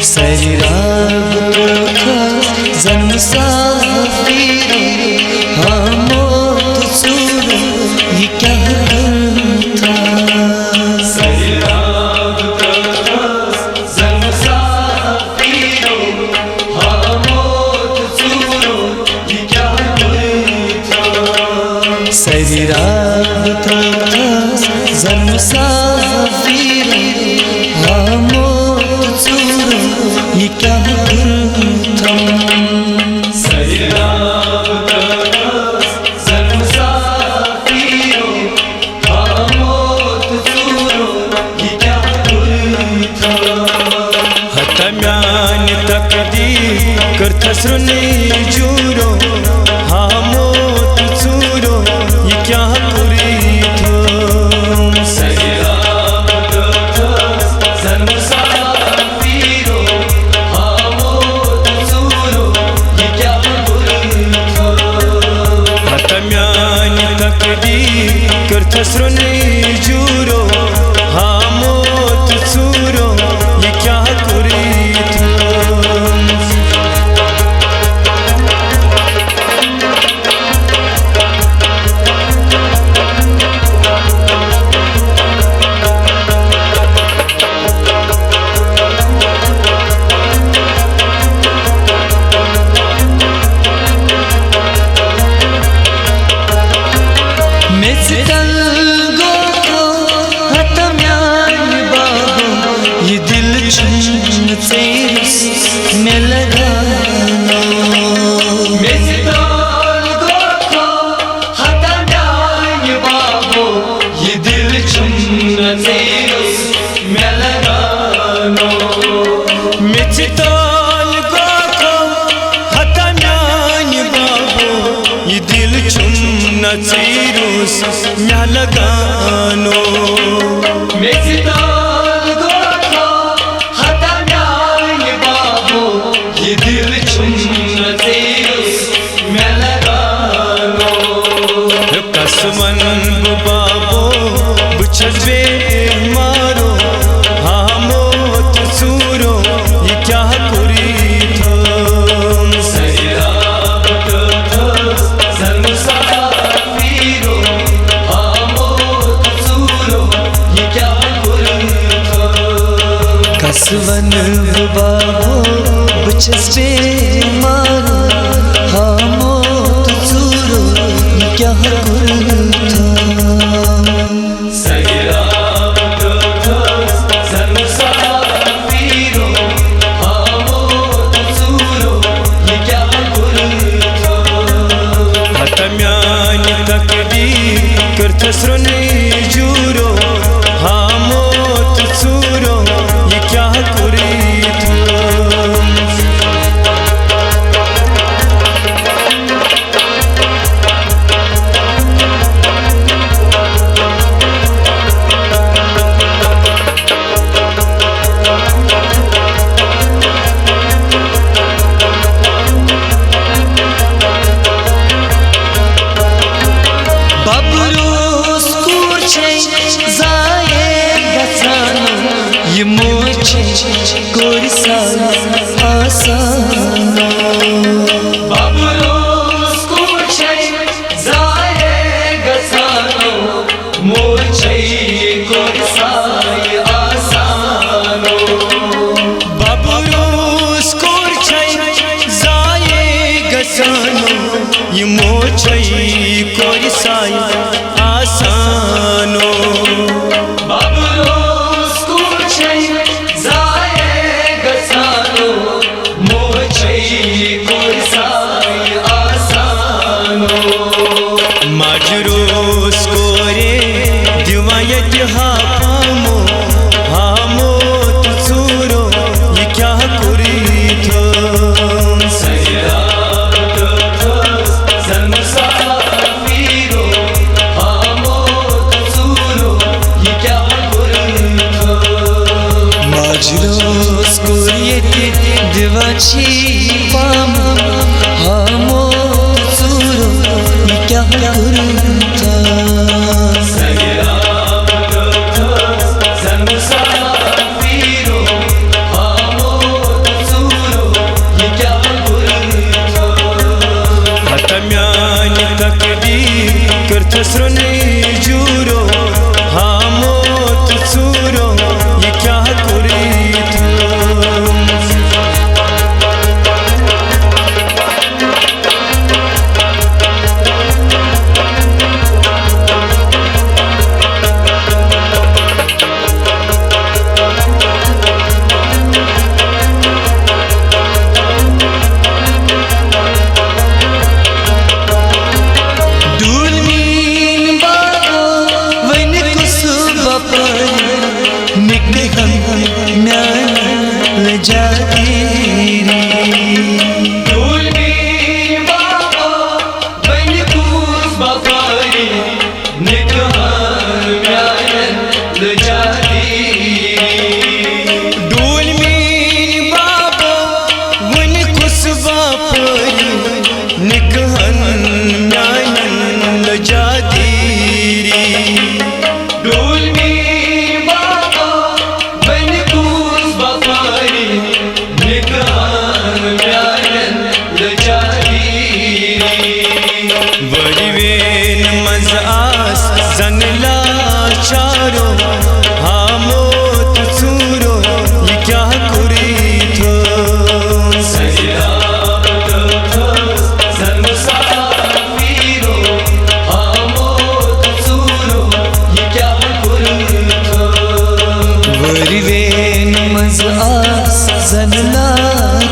सैराब था जन्म साफिर हाँ मौत सूर ये क्या था। सैराब था जन्म साफिर हाँ मौत सूर ये क्या था। सैराब था जन्म साफिर हाँ मौत सूर ये क्या था। सैराब था जन्म साफिर हाँ मौत सूर ये क्या था। हतम्यान तकदीर करथस रुनी जूरो हाँ मौत सूरो ये क्या पूरी थो। सैराब था जन्म साफिर हाँ मौत सूर ये क्या था। हतम्यान तकदीर करथस रुनी जूरो हाँ मौत सूरो ये क्या पूरी थो। चीरूस म्या लगानो मेजिताल गोखो हता न्याय बाबो ये दिल चुन चीरूस म्या लगानो। कसमन बाबो बुझबे मारो हाँ मौत सूरो ये क्या पूरी थो। सैराब था जन्म साफिर हाँ मौत सूरो ये क्या था। कसवन बाबो बुझबे मारो हाँ मौत सूरो ये क्या था। सैराब था जन्म साफिर हाँ मौत सूरो ये क्या था। हतम्यान तकदीर करथस रुनी जूरो हाँ मौत सूरो ये क्या पूरी थो। ये मोचे कोरसा आसानो बाबुलोस कुछे जाए गसानो मोचे कोरसाय आसानो। बाबुलोस कोरछै जाए गसानो ये मोछै कोरसाय आसानो। बाबुलोस कुछे जाए गसानो मोचे कोरसाय आसानो। माजरोस कोरे दिवायत हामो हामोत सूरो ये क्या पूरी थो। सैराब था जन्म साफिर हाँ मौत सूरो ये क्या था। माजरोस कोरियते दिवाची पाम हाँ मौत सूरो ये क्या था। सैराब था जन्म साफिर हाँ मौत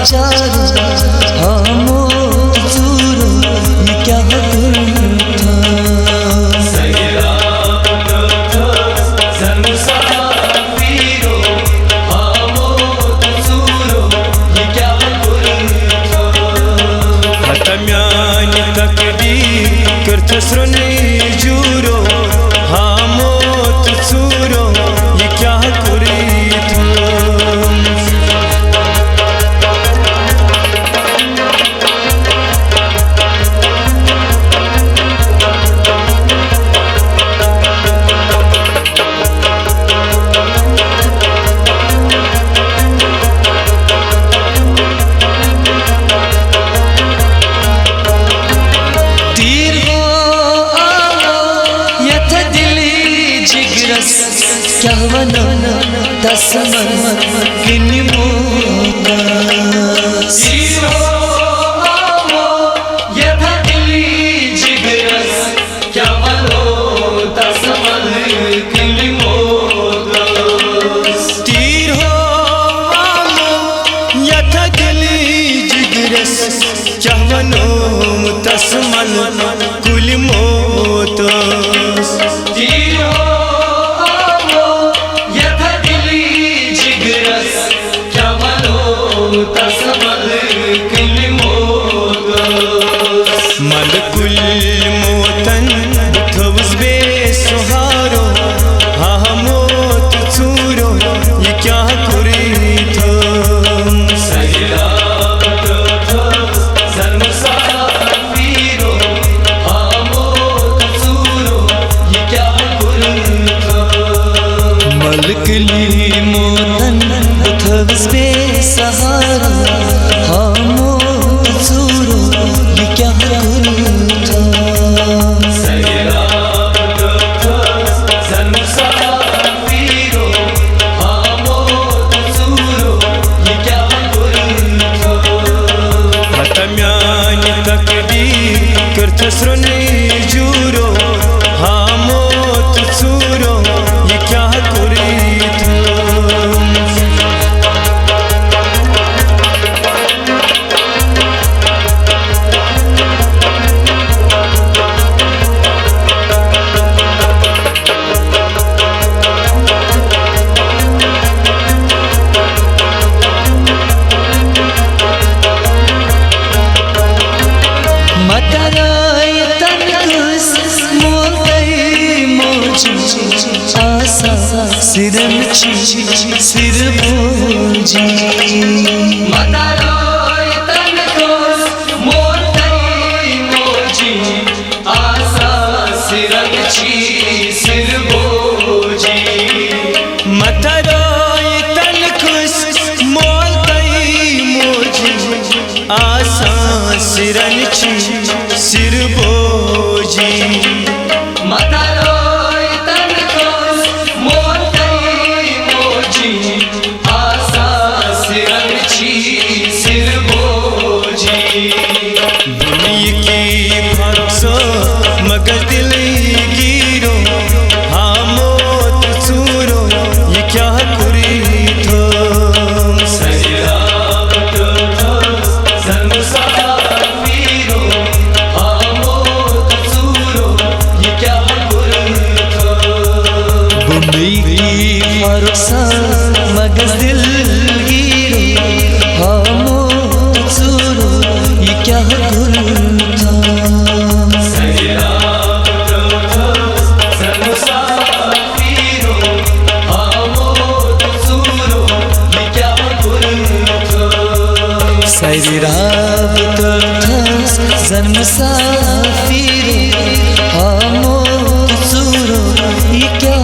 चारो हमो चूरो ये क्या गुरु था सैरा जन्मसाफिरो हमो चूरो ये क्या गुरु था हतम्यान तकदीर करथस्रने जूरो हमो चूरो ये क्या कुरी थो क्या वनो तस्मन किन्नी मोका सीरो आमो यथा दिली जिगरस क्या वनो तस्मन किन्नी मोका तीर हो आमो यथा दिली जिगरस क्या वनो तस्मन कुल मोतस तीर हो मलकुल मोतन थवस बे सुहारो हमोत चूरो ये क्या कुरी थो सैरा जन्मसाफिरो हमो चूरो ये क्या गुरु था मलकली मोतन थवस बे सहारा हमो चूरो ये क्या गुरु था सैरा जन्मसाफिरो हमो चूरो ये क्या गुरु था हतम्यान तकदीर करथस्रने जूरो हमो चूरो ये क्या कुरी थो सिरन सिर बोझी मतारोय तन को मोरतई मोजी आसा सिरन छी सिर बोझी मतरोय तन खुश मोलतई मोजी आसा सिरन छी सिर बोझी मतारोय तन को मोरतई मोजी आसा सिरन छी सिर बोझी दुनिया की फरसो मगर दिल गिरो हमोत चूरो ये क्या कुरी थो सैरा जन्मसाफिरो हमो चूरो ये क्या गुरु था बुम्बई की फरसा मगज दिल गिरो हमो चूरो ये क्या गुरु था सैरा जन्मसाफिरो हमो चूरो ये क्या गुरु था सैरा जन्म साफिरो हमो चूरो ये क्या